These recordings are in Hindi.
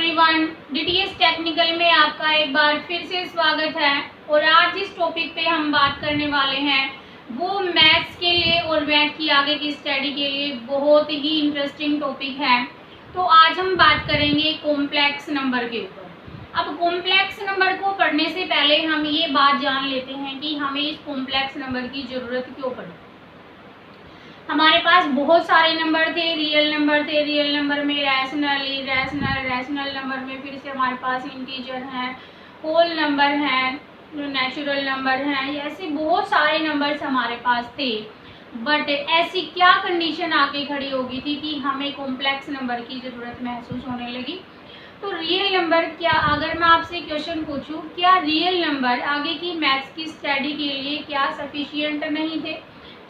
एवरीवन, डीटीएस टेक्निकल में आपका एक बार फिर से स्वागत है। और आज जिस टॉपिक पे हम बात करने वाले हैं वो मैथ्स के लिए और मैथ की आगे की स्टडी के लिए बहुत ही इंटरेस्टिंग टॉपिक है। तो आज हम बात करेंगे कॉम्प्लेक्स नंबर के ऊपर। अब कॉम्प्लेक्स नंबर को पढ़ने से पहले हम ये बात जान लेते हैं कि हमें इस कॉम्प्लेक्स नंबर की ज़रूरत क्यों पड़ी। हमारे पास बहुत सारे नंबर थे, रियल नंबर में रैशनल, इरेशनल, रैशनल नंबर में फिर से हमारे पास इंटीजर हैं, होल नंबर हैं, नेचुरल नंबर हैं, ऐसे बहुत सारे नंबर्स हमारे पास थे। बट ऐसी क्या कंडीशन आके खड़ी हो गई थी कि हमें कॉम्प्लेक्स नंबर की ज़रूरत महसूस होने लगी। तो रियल नंबर क्या, अगर मैं आपसे क्वेश्चन पूछूं क्या रियल नंबर आगे की मैथ्स की स्टडी के लिए क्या सफिशिएंट नहीं थे,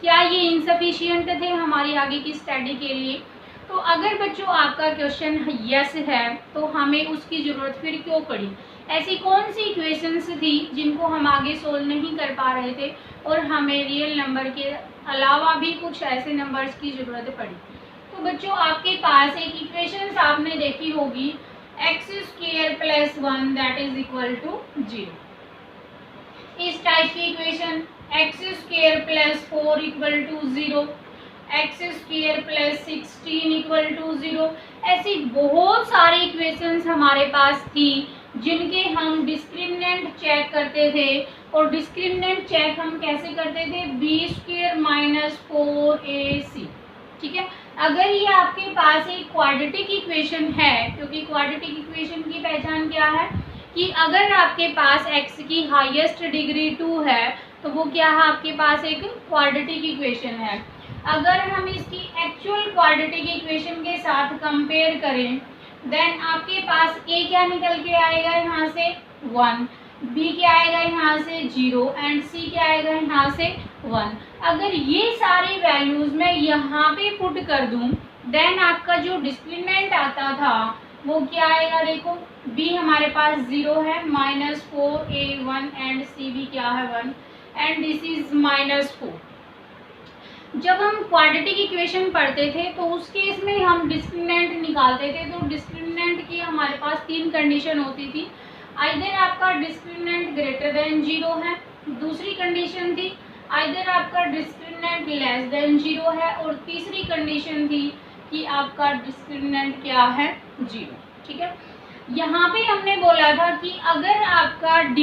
क्या ये इनसफिशिएंट थे हमारी आगे की स्टडी के लिए। तो अगर बच्चों आपका क्वेश्चन यस है तो हमें उसकी ज़रूरत फिर क्यों पड़ी। ऐसी कौन सी इक्वेशंस थी जिनको हम आगे सोल्व नहीं कर पा रहे थे और हमें रियल नंबर के अलावा भी कुछ ऐसे नंबर्स की ज़रूरत पड़ी। तो बच्चों आपके पास एक इक्वेशंस आपने देखी होगी, x² + 1 that is equal to 0। इस टाइप की equation x² + 4 equal to 0, x² + 16 equal to 0, ऐसी बहुत सारी इक्वेशंस हमारे पास थी जिनके हम डिस्क्रिमिनेंट चेक करते थे। और डिस्क्रिमिनेंट चेक हम कैसे करते थे, b² - 4ac। ठीक है, अगर ये आपके पास एक क्वाड्रेटिक इक्वेशन है, क्योंकि क्वाड्रेटिक इक्वेशन की पहचान क्या है कि अगर आपके पास x की हाईएस्ट डिग्री 2 है तो वो क्या है, आपके पास एक क्वाड्रेटिक इक्वेशन है। अगर हम इसकी एक्चुअल क्वाड्रेटिक इक्वेशन के साथ कंपेयर करें देन आपके पास a क्या निकल के आएगा यहाँ से 1, b क्या आएगा यहाँ से 0 एंड c क्या आएगा यहाँ से 1। अगर ये सारी वैल्यूज मैं यहाँ पे पुट कर दूँ देन आपका जो डिस्क्रिमिनेंट आता था वो क्या आएगा, देखो b हमारे पास 0 है, -4a1 एंड c भी क्या है 1 एंड दिस इज -4। जब हम क्वाड्रेटिक इक्वेशन पढ़ते थे तो उस केस में हम डिस्क्रिमिनेंट निकालते थे। तो डिस्क्रिमिनेंट की हमारे पास 3 कंडीशन होती थी, आइदर आपका डिस्क्रिमिनेंट ग्रेटर देन 0 है, दूसरी कंडीशन थी आइदर आपका डिस्क्रिमिनेंट लेस देन 0 है, और तीसरी कंडीशन थी कि आपका डिस्क्रिमिनेंट क्या है 0। ठीक है, यहाँ पे हमने बोला था कि अगर आपका d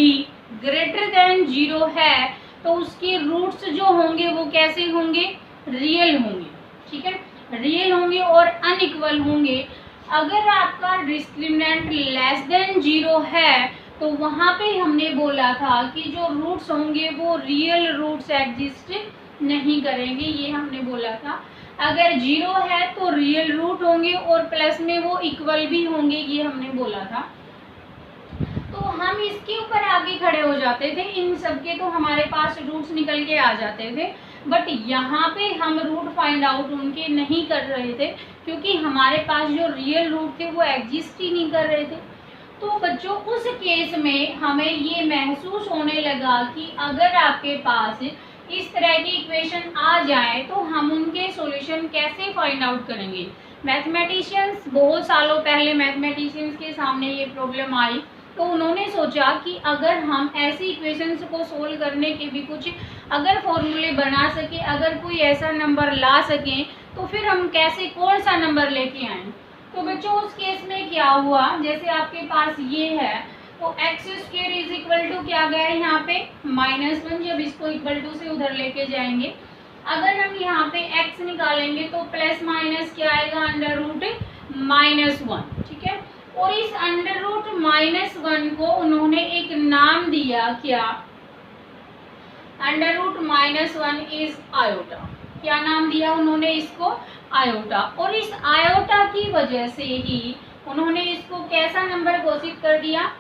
ग्रेटर देन 0 है तो उसके रूट्स जो होंगे वो कैसे होंगे, रियल होंगे। ठीक है, रियल होंगे और अनइक्वल होंगे। अगर आपका डिस्क्रिमिनेंट लेस देन 0 है तो वहाँ पे हमने बोला था कि जो रूट्स होंगे वो रियल रूट्स एग्जिस्ट नहीं करेंगे, ये हमने बोला था। अगर 0 है तो रियल रूट होंगे और प्लस में वो इक्वल भी होंगे, ये हमने बोला था। तो हम इसके ऊपर आगे खड़े हो जाते थे, इन सब के तो हमारे पास रूट्स निकल के आ जाते थे। बट यहाँ पे हम रूट फाइंड आउट उनके नहीं कर रहे थे क्योंकि हमारे पास जो रियल रूट थे वो एग्जिस्ट ही नहीं कर रहे थे। तो बच्चों उस केस में हमें ये महसूस होने लगा कि अगर आपके पास इस तरह की इक्वेशन आ जाए तो हम उनके सॉल्यूशन कैसे फाइंड आउट करेंगे। मैथमेटिशियंस बहुत सालों पहले मैथमेटिशियंस के सामने ये प्रॉब्लम आई तो उन्होंने सोचा कि अगर हम ऐसी इक्वेशंस को सोल्व करने के भी कुछ अगर फॉर्मूले बना सके, अगर कोई ऐसा नंबर ला सकें तो फिर हम कैसे कौन सा नंबर लेके आएँ। तो बच्चों उस केस में क्या हुआ, जैसे आपके पास ये है तो x² इज इक्वल टू क्या गया यहाँ पे -1, जब इसको इक्वल टू से उधर लेके जाएंगे अगर हम यहाँ पे x निकालेंगे तो प्लस माइनस क्या आएगा √-1। ठीक है, और इस √-1 को उन्होंने एक नाम दिया, क्या, √-1 इज आयोटा। क्या नाम दिया उन्होंने इसको, आयोटा। और इस आयोटा की वजह से ही उन्होंने इसको कैसा नंबर घोषित कर दिया,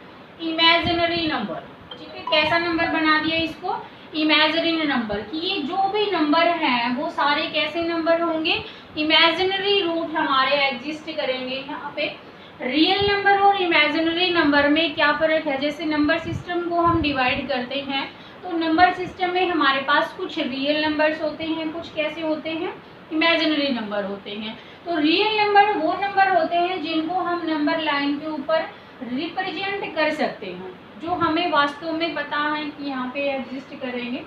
इमेजिनरी नंबर। ठीक है, कैसा नंबर बना दिया इसको, इमेजिनरी नंबर, कि ये जो भी नंबर हैं वो सारे कैसे नंबर होंगे, इमेजिनरी रूट हमारे एग्जिस्ट करेंगे। यहाँ पे रियल नंबर और इमेजिनरी नंबर में क्या फ़र्क है, जैसे नंबर सिस्टम को हम डिवाइड करते हैं तो नंबर सिस्टम में हमारे पास कुछ रियल नंबर्स होते हैं, कुछ कैसे होते हैं, इमेजिनरी नंबर होते हैं। तो रियल नंबर वो नंबर होते हैं जिनको हम नंबर लाइन के ऊपर रिप्रेजेंट कर सकते हैं, जो हमें वास्तव में पता है कि यहाँ पे एग्जिस्ट करेंगे।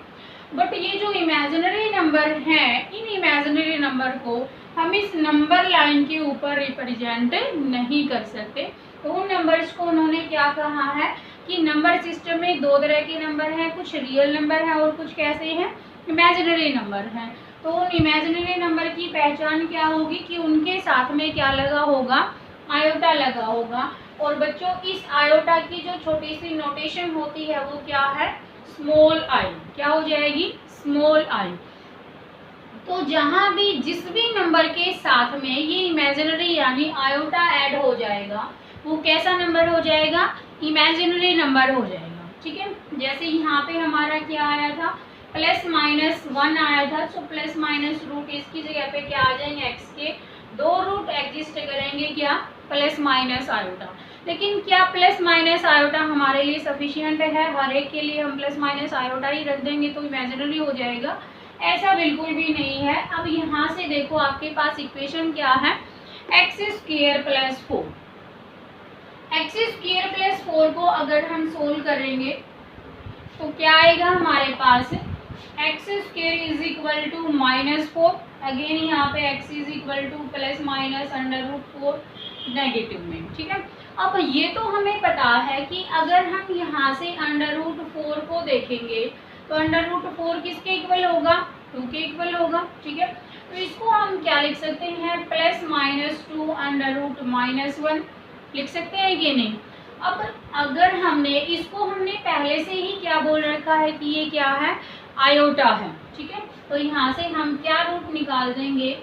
बट ये जो इमेजिनरी नंबर हैं, इन इमेजिनरी नंबर को हम इस नंबर लाइन के ऊपर रिप्रेजेंट नहीं कर सकते। तो उन नंबर्स को उन्होंने क्या कहा है कि नंबर सिस्टम में दो तरह के नंबर हैं, कुछ रियल नंबर हैं और कुछ कैसे हैं, इमेजिनरी नंबर हैं। तो उन इमेजिनरी नंबर की पहचान क्या होगी कि उनके साथ में क्या लगा होगा, आयोटा लगा होगा। और बच्चों इस आयोटा की जो छोटी सी नोटेशन होती है वो क्या है, स्मॉल आई। क्या हो जाएगी, स्मॉल आई। तो जहां भी जिस भी नंबर के साथ में ये इमेजिनरी यानी आयोटा ऐड हो जाएगा वो कैसा नंबर हो जाएगा, इमेजिनरी नंबर हो जाएगा। ठीक है, जैसे यहाँ पे हमारा क्या आया था, +-1 आया था। तो प्लस माइनस रूट इसकी जगह पे क्या आ जाएंगे, x के दो रूट एग्जिस्ट करेंगे, क्या, प्लस माइनस आयोटा। लेकिन क्या प्लस माइनस आयोटा हमारे लिए सफिशिएंट है, हर एक के लिए हम प्लस माइनस आयोटा ही रख देंगे तो इमेजिनरी हो जाएगा, ऐसा बिल्कुल भी नहीं है। अब यहाँ से देखो आपके पास इक्वेशन क्या है, x² + 4। x² + 4 को अगर हम सोल्व करेंगे तो क्या आएगा हमारे पास, x² = -4। अगेन यहाँ पे x ±√4 नेगेटिव में। ठीक है, अब ये तो हमें पता है कि अगर हम यहाँ से √4 को देखेंगे तो √4 किसके इक्वल होगा, 2 के इक्वल होगा। ठीक है, तो इसको हम क्या लिख सकते हैं, +-2 √-1 लिख सकते हैं कि नहीं। अब अगर हमने पहले से ही क्या बोल रखा है कि ये क्या है, आयोटा है। ठीक है, तो यहाँ से हम क्या रूट निकाल देंगे,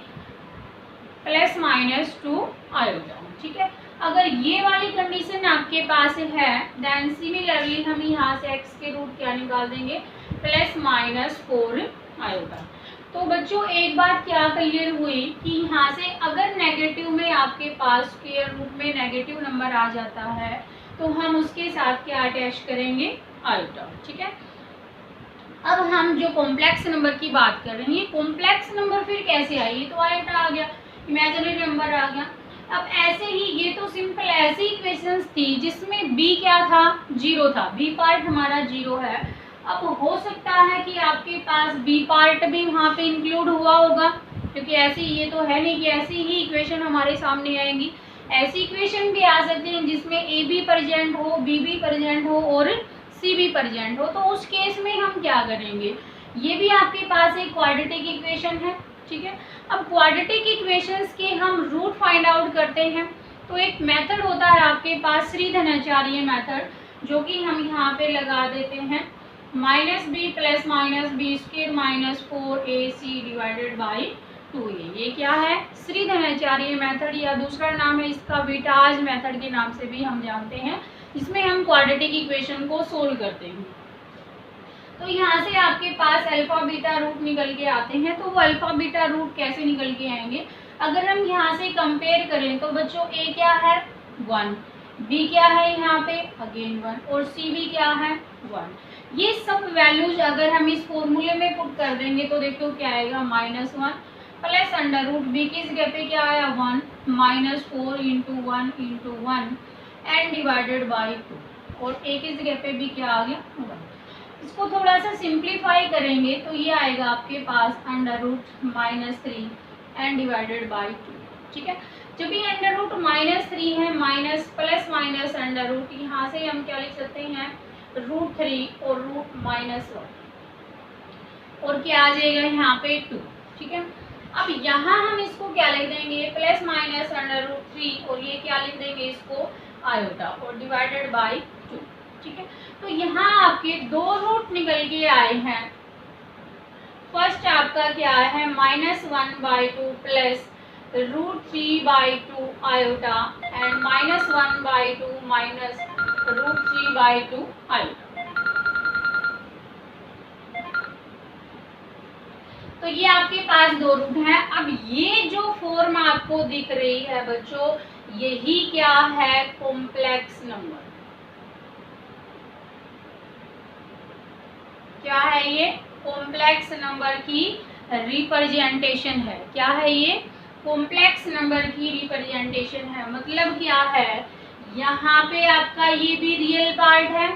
+-2 आयोटा। ठीक है, अगर ये वाली कंडीशन आपके पास है देन सिमिलरली हम यहाँ से x के रूट क्या निकाल देंगे, +-4 आयोटा। तो बच्चों एक बात क्या क्लियर हुई कि यहाँ से अगर नेगेटिव में आपके पास स्क्वायर रूट में नेगेटिव नंबर आ जाता है तो हम उसके साथ क्या अटैच करेंगे, आयोटा। ठीक है, अब हम जो कॉम्प्लेक्स नंबर की बात कर रहे हैं, कॉम्प्लेक्स नंबर फिर कैसे आई, ये तो आयोटा आ गया, इमेजिनरी नंबर आ गया। अब ऐसे ही ये तो सिंपल ऐसी इक्वेशंस थी जिसमें b क्या था, 0 था, b पार्ट हमारा 0 है। अब हो सकता है कि आपके पास b पार्ट भी वहाँ पे इंक्लूड हुआ होगा, क्योंकि ऐसी ये तो है नहीं कि ऐसी ही इक्वेशन हमारे सामने आएंगी। ऐसी इक्वेशन भी आ सकती है जिसमें a भी प्रेजेंट हो, b भी प्रेजेंट हो और c भी प्रेजेंट हो। तो उस केस में हम क्या करेंगे, ये भी आपके पास एक क्वाड्रेटिक इक्वेशन है। ठीक है, अब क्वाड्रेटिक इक्वेशंस के हम रूट फाइंड आउट करते हैं तो एक मेथड होता है आपके पास श्रीधराचार्य मेथड, जो कि हम यहाँ पे लगा देते हैं -b + -b² - 4ac / 2a। ये क्या है, श्रीधराचार्य मेथड, या दूसरा नाम है इसका विटाज मेथड के नाम से भी हम जानते हैं, इसमें हम क्वाड्रेटिक इक्वेशन को सोल्व करते हैं। तो यहाँ से आपके पास अल्फा बीटा रूट निकल के आते हैं। तो वो अल्फा बीटा रूट कैसे निकल के आएंगे, अगर हम यहाँ से कंपेयर करें तो बच्चों a क्या है, 1, b क्या है यहाँ पे अगेन 1 और c भी क्या है, 1। ये सब वैल्यूज अगर हम इस फॉर्मूले में पुट कर देंगे तो देखो क्या आएगा, -1 प्लस √b की जगह पे क्या आया, 1 -4 × 1 × 1 एंड डिवाइडेड बाई 2 और a की जगह पे भी क्या आ गया, 1। इसको थोड़ा सा सिंप्लीफाई करेंगे तो ये आएगा आपके पास √-3 एंड डिवाइडेड बाई 2। ठीक है, जब ये √-3 है माइनस प्लस माइनस √, यहाँ से हम क्या लिख सकते हैं, √3 और √-1 और क्या आ जाएगा यहाँ पे 2। ठीक है, अब यहाँ हम इसको क्या लिख देंगे, +-√3 और ये क्या लिख देंगे इसको, आयोटा और डिवाइडेड बाई 2। ठीक है, तो यहाँ आपके दो रूट निकल के आए हैं। फर्स्ट आपका क्या है, -1/2 plus √3/2 iota and -1/2 minus √3/2 iota. तो ये आपके पास दो रूट हैं। अब ये जो फॉर्म आपको दिख रही है बच्चों, यही क्या है, कॉम्प्लेक्स नंबर। क्या है ये, कॉम्प्लेक्स नंबर की रिप्रेजेंटेशन है। क्या है ये? कॉम्प्लेक्स नंबर की रिप्रेजेंटेशन है। मतलब क्या है, यहाँ पे आपका ये भी रियल पार्ट है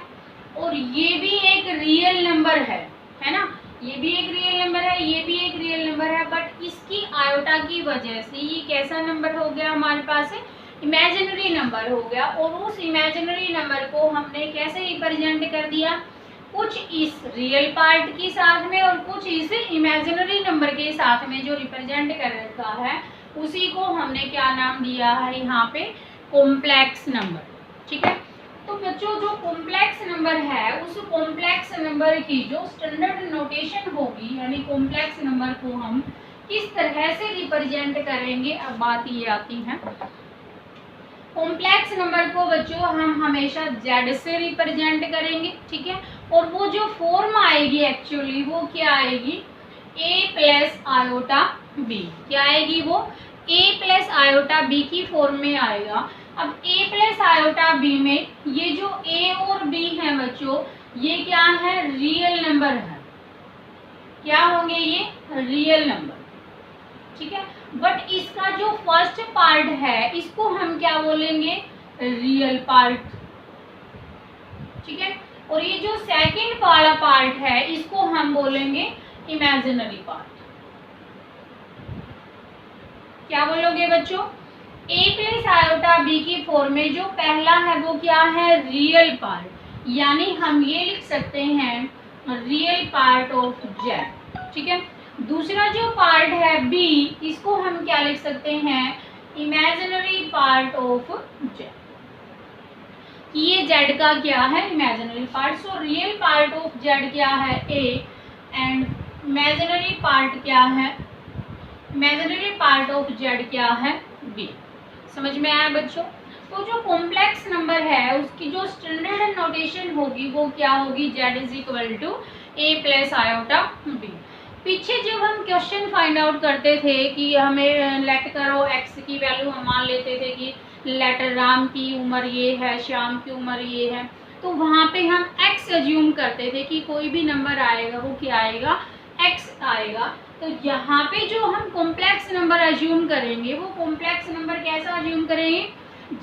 और ये भी एक रियल नंबर है ना, ये भी एक रियल नंबर है, ये भी एक रियल नंबर है, बट इसकी आयोटा की वजह से ये कैसा नंबर हो गया हमारे पास? इमेजिनरी नंबर हो गया। और उस इमेजिनरी नंबर को हमने कैसे रिप्रेजेंट कर दिया? कुछ इस रियल पार्ट के साथ में और कुछ इस इमेजिनरी नंबर के साथ में जो रिप्रेजेंट कर रखा है उसी को हमने क्या नाम दिया है यहाँ पे? Complex number. ठीक है, तो बच्चों जो कॉम्प्लेक्स नंबर है उस कॉम्प्लेक्स नंबर की जो स्टैंडर्ड नोटेशन होगी, यानी कॉम्प्लेक्स नंबर को हम किस तरह से रिप्रेजेंट करेंगे, अब बात ये आती है। कॉम्प्लेक्स नंबर को बच्चों हम हमेशा z से रिप्रेजेंट करेंगे। ठीक है, और वो जो फॉर्म आएगी एक्चुअली वो क्या आएगी? a plus iota b। क्या आएगी वो? a प्लस आयोटा b की फॉर्म में आएगा। अब a प्लस आयोटा b में ये जो a और b है बच्चों, ये क्या है? रियल नंबर है। क्या होंगे ये? Real number. ठीक है, बट इसका जो फर्स्ट पार्ट है इसको हम क्या बोलेंगे? Real part. ठीक है, और ये जो सेकंड वाला पार्ट है इसको हम बोलेंगे इमेजिनरी पार्ट। क्या बोलोगे बच्चों? a प्लस आयोटा b की फॉर्म में जो पहला है वो क्या है? रियल पार्ट, यानी हम ये लिख सकते हैं रियल पार्ट ऑफ z। ठीक है, दूसरा जो पार्ट है b, इसको हम क्या लिख सकते हैं? Imaginary part of z। ये z का क्या है? Imaginary part. So real part of z क्या है? a एंड इमेजिनरी पार्ट क्या है? इमेजिनरी पार्ट ऑफ z क्या है? b। समझ में आया बच्चों? तो जो कॉम्प्लेक्स नंबर है उसकी जो स्टैंडर्ड नोटेशन होगी वो क्या होगी? z is equal to a plus iota b। पीछे जब हम क्वेश्चन फाइंड आउट करते थे कि हमें लेट करो x की वैल्यू, हम मान लेते थे कि लेट राम की उम्र ये है, श्याम की उम्र ये है, तो वहाँ पे हम x अज्यूम करते थे कि कोई भी नंबर आएगा वो क्या आएगा? x आएगा। तो यहाँ पे जो हम कॉम्प्लेक्स नंबर अज्यूम करेंगे वो कॉम्प्लेक्स नंबर कैसा अज्यूम करेंगे?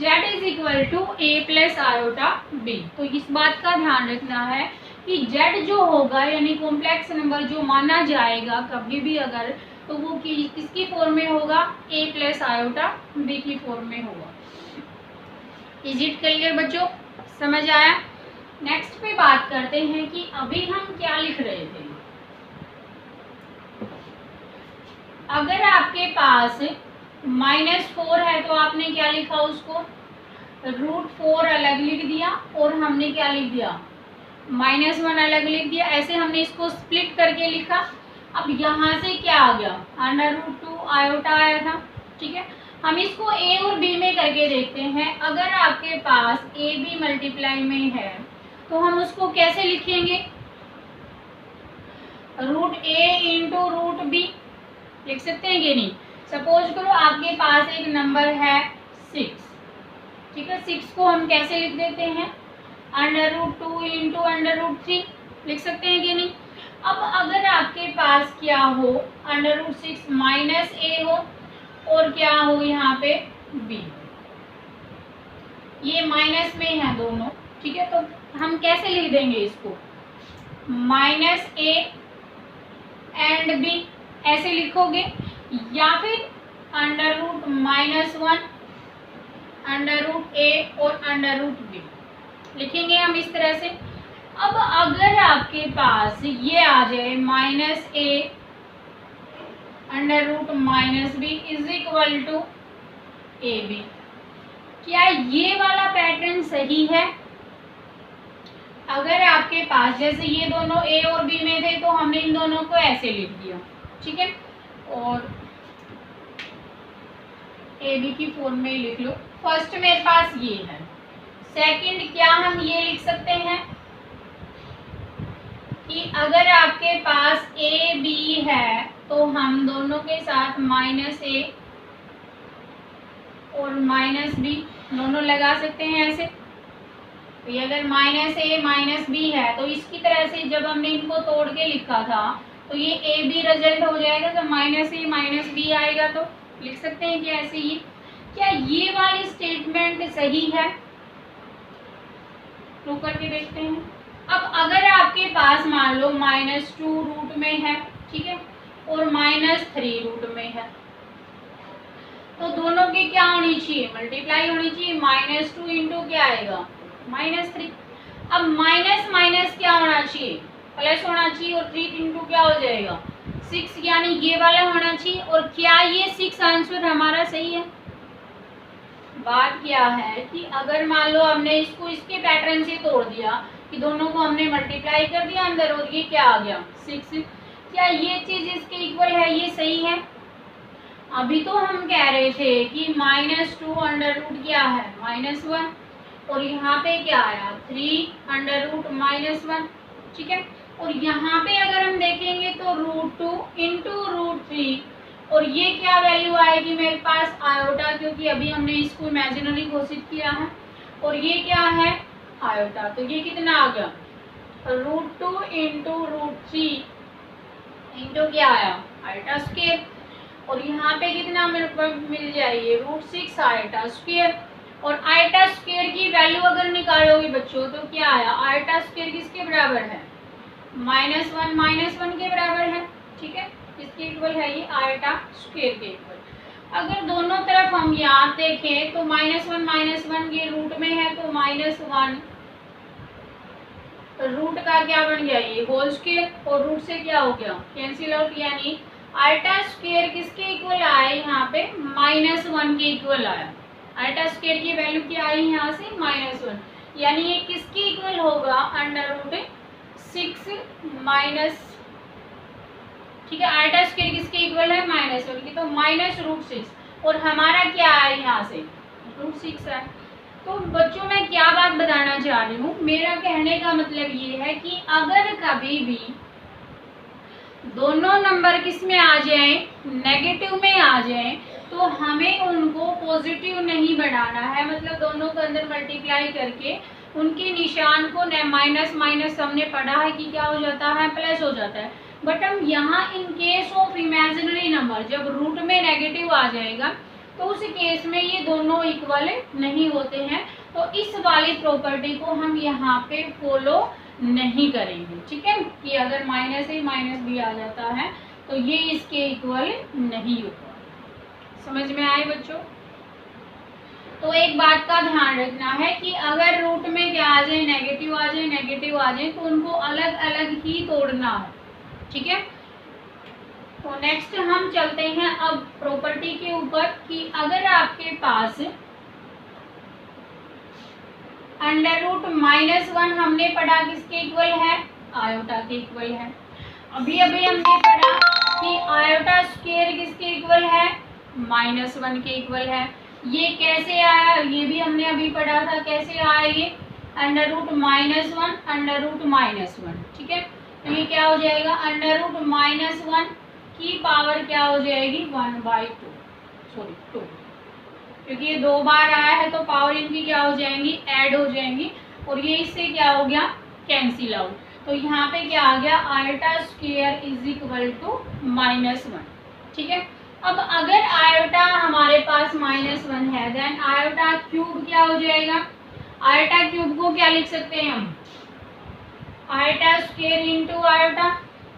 z is equal to a plus iota b। तो इस बात का ध्यान रखना है कि z जो होगा यानी कॉम्प्लेक्स नंबर जो माना जाएगा कभी भी अगर, तो वो किसकी फॉर्म में होगा? a प्लस आयोटा b की फॉर्म में होगा। इज इट क्लियर बच्चों? समझ आया? नेक्स्ट पे बात करते हैं कि अभी हम क्या लिख रहे थे। अगर आपके पास -4 है तो आपने क्या लिखा? उसको √4 अलग लिख दिया और हमने क्या लिख दिया? -1 अलग लिख दिया। ऐसे हमने इसको स्प्लिट करके लिखा। अब यहाँ से क्या आ गया? √2 आयोटा आया था। ठीक है, हम इसको a और b में करके देखते हैं। अगर आपके पास a b मल्टीप्लाई में है तो हम उसको कैसे लिखेंगे? √a इंटू √b लिख सकते हैं कि नहीं? सपोज करो आपके पास एक नंबर है 6। ठीक है, 6 को हम कैसे लिख देते हैं? √2 इंटू √3 लिख सकते हैं कि नहीं? अब अगर आपके पास क्या हो? √6 माइनस a हो और क्या हो यहाँ पे? b। ये माइनस में है दोनों। ठीक है, तो हम कैसे लिख देंगे इसको? -a एंड b ऐसे लिखोगे, या फिर √-1 √a और √b लिखेंगे हम इस तरह से। अब अगर आपके पास ये आ जाए -a √-b is equal to ab, क्या ये वाला पैटर्न सही है? अगर आपके पास जैसे ये दोनों a और b में थे तो हमने इन दोनों को ऐसे लिख दिया। ठीक है, और ab की फॉर्म में लिख लो। फर्स्ट मेरे पास ये है, सेकंड क्या हम ये लिख सकते हैं कि अगर आपके पास a b है तो हम दोनों के साथ -a और -b दोनों लगा सकते हैं ऐसे। तो ये अगर -a -b है तो इसकी तरह से जब हमने इनको तोड़ के लिखा था तो ये ए बी रिजल्ट हो जाएगा। तो माइनस ए माइनस बी आएगा, तो लिख सकते हैं कि ऐसे ही। क्या ये वाली स्टेटमेंट सही है? तो करके देखते हैं। अब अगर आपके पास मान लो -2 रूट में है, ठीक है, और -3 रूट में है, तो दोनों की क्या होनी चाहिए? मल्टीप्लाई होनी चाहिए। -2 इंटू क्या आएगा? -3। अब माइनस माइनस क्या होना चाहिए? प्लस होना चाहिए, और 3 इंटू क्या हो जाएगा? 6, यानी ये वाला होना चाहिए। और क्या ये 6 आंसर हमारा सही है? बात क्या है कि अगर मान लो हमने इसको इसके पैटर्न से तोड़ दिया कि दोनों को हमने मल्टीप्लाई कर दिया अंदर, और ये क्या आ गया? 6। क्या ये चीज इसके इक्वल है? ये सही है? अभी तो हम कह रहे थे कि -2 अंडर रूट क्या है? -1, और यहाँ पे क्या आया? 3 अंडर रूट -1, ठीक है। और यहाँ पे अगर हम देखेंगे तो √2 इंटू √3, और ये क्या वैल्यू आएगी मेरे पास? आयोटा, क्योंकि अभी हमने इसको इमेजिनरी घोषित किया है। और ये क्या है? आयोटा। तो ये कितना आ गया? √2 इंटू √3 इंटू क्या आया? Iota square. और यहाँ पे कितना मिल जाएगी? √6 आयोटा स्क्वायर। और आयोटा स्क्वायर की वैल्यू अगर निकालोगे बच्चों तो क्या आया? आयोटा स्क्वायर किसके बराबर है? -1 के बराबर है, ठीक है। किसके इक्वल है ये? आयोटा स्क्वायर के इक्वल। अगर दोनों तरफ हम यहाँ देखें तो -1 ये रूट में है, तो -1 रूट का क्या बन गया? ये होल स्क्वायर, और रूट से क्या हो गया? कैंसिल आउट, यानी आयोटा स्क्वायर किसके इक्वल आया? यहाँ पे -1 के इक्वल आया। आयोटा स्क्वायर की वैल्यू क्या आई यहाँ से? -1, यानी ये किसके इक्वल होगा? √6 माइनस, ठीक है। आयोटा स्क्वायर किसके इक्वल है? -1 की, तो -√6, और हमारा क्या आया यहाँ से? √6 है। तो बच्चों मैं क्या बात बताना चाह रही हूँ, मेरा कहने का मतलब ये है कि अगर कभी भी दोनों नंबर किस में आ जाएं? नेगेटिव में आ जाएं, तो हमें उनको पॉजिटिव नहीं बनाना है। मतलब दोनों के अंदर मल्टीप्लाई करके उनके निशान को माइनस माइनस हमने पढ़ा है कि क्या हो जाता है? प्लस हो जाता है। बट हम यहाँ in case of imaginary number जब रूट में नेगेटिव आ जाएगा तो उस केस में ये दोनों इक्वल नहीं होते हैं। तो इस वाली प्रॉपर्टी को हम यहाँ पे फॉलो नहीं करेंगे, ठीक है, कि अगर -a -b आ जाता है तो ये इसके इक्वल नहीं होगा। समझ में आए बच्चों? तो एक बात का ध्यान रखना है कि अगर रूट में क्या आ जाए? नेगेटिव आ जाए, तो उनको अलग अलग ही तोड़ना है, ठीक है। तो नेक्स्ट हम चलते हैं अब प्रॉपर्टी के ऊपर कि अगर आपके पास √-1 हमने पढ़ा किसके इक्वल है? आयोटा के इक्वल है। अभी हमने पढ़ा कि आयोटा स्क्वायर किसके इक्वल है? -1 के इक्वल है। ये कैसे आया? ये भी हमने अभी पढ़ा था। कैसे आया ये? √-1, ठीक है। तो ये क्या हो जाएगा? √-1 की पावर क्या हो जाएगी? 2, क्योंकि ये 2 बार आया है तो पावर इनकी क्या हो जाएंगी? ऐड हो जाएंगी, और ये इससे क्या हो गया? Cancel out. तो यहाँ पे क्या आ गया? Iota square is equal to -1, ठीक है। अब अगर आयोटा हमारे पास -1 है, देन आयोटा क्यूब क्या हो जाएगा? आयोटा क्यूब को क्या लिख सकते हैं हम? आयोटा स्क्वायर इंटू आयोटा,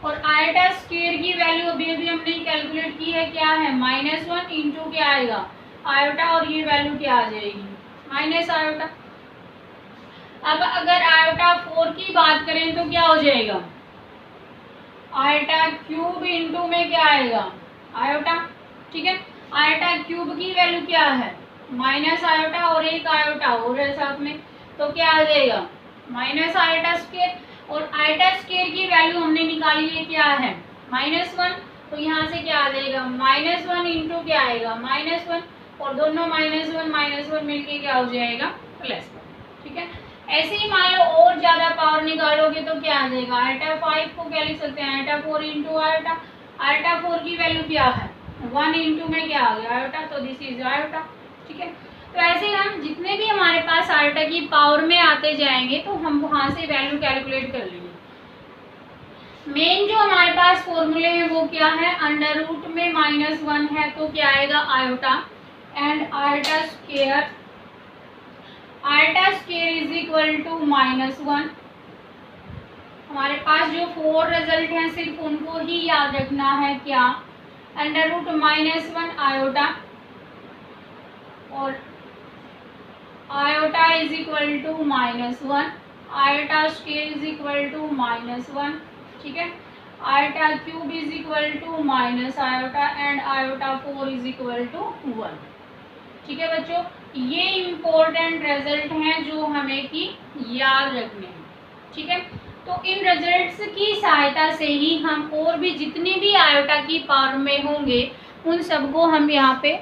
और आयोटा स्क्वायर की वैल्यू अभी हमने कैलकुलेट की है, क्या है? -1 इंटू क्या आएगा? आयोटा, और ये वैल्यू क्या आ जाएगी? Minus iota. अब अगर आयोटा 4 की बात करें तो क्या हो जाएगा? आयोटा क्यूब इंटू में क्या आएगा? आयोटा, ठीक है। आयोटा क्यूब की वैल्यू क्या है? माइनस आयोटा, और एक आयोटा और है साथ में, तो क्या आ जाएगा? Minus iota square. और आयोटा स्क्वायर की वैल्यू हमने निकाली है, क्या है? -1, तो यहाँ से क्या आ जाएगा? -1 इंटू क्या आएगा? -1, और दोनों -1 मिलके क्या हो जाएगा? +1, ठीक है। ऐसे ही मान लो और ज्यादा पावर निकालोगे तो क्या आ जाएगा? आयोटा 5 को क्या लिख सकते हैं? Iota 4 into iota. आयोटा 4 की वैल्यू क्या है? 1 इंटू में क्या आ गया? आयोटा, तो दिस इज आयोटा, ठीक है। तो ऐसे हम जितने भी हमारे पास आयोटा की पावर में आते जाएंगे तो हम वहां से वैल्यू कैलकुलेट कर लेंगे। मेन जो हमारे पास फॉर्मूले हैं वो क्या है, अंडर रूट में -1 है तो क्या आएगा iota, and iota square is equal to -1। हमारे पास जो 4 रिजल्ट हैं सिर्फ उनको ही याद रखना है, क्या, अंडर रूट -1 आयोटा और iota is equal to -1, iota square is equal to -1, ठीक है, iota cube is equal to minus iota and iota 4 is equal to 1। ठीक है बच्चों, ये इम्पोर्टेंट रिजल्ट हैं जो हमें की याद रखने हैं। ठीक है, तो इन रिजल्ट्स की सहायता से ही हम और भी जितने भी आयोटा की पावर में होंगे उन सबको हम यहाँ पे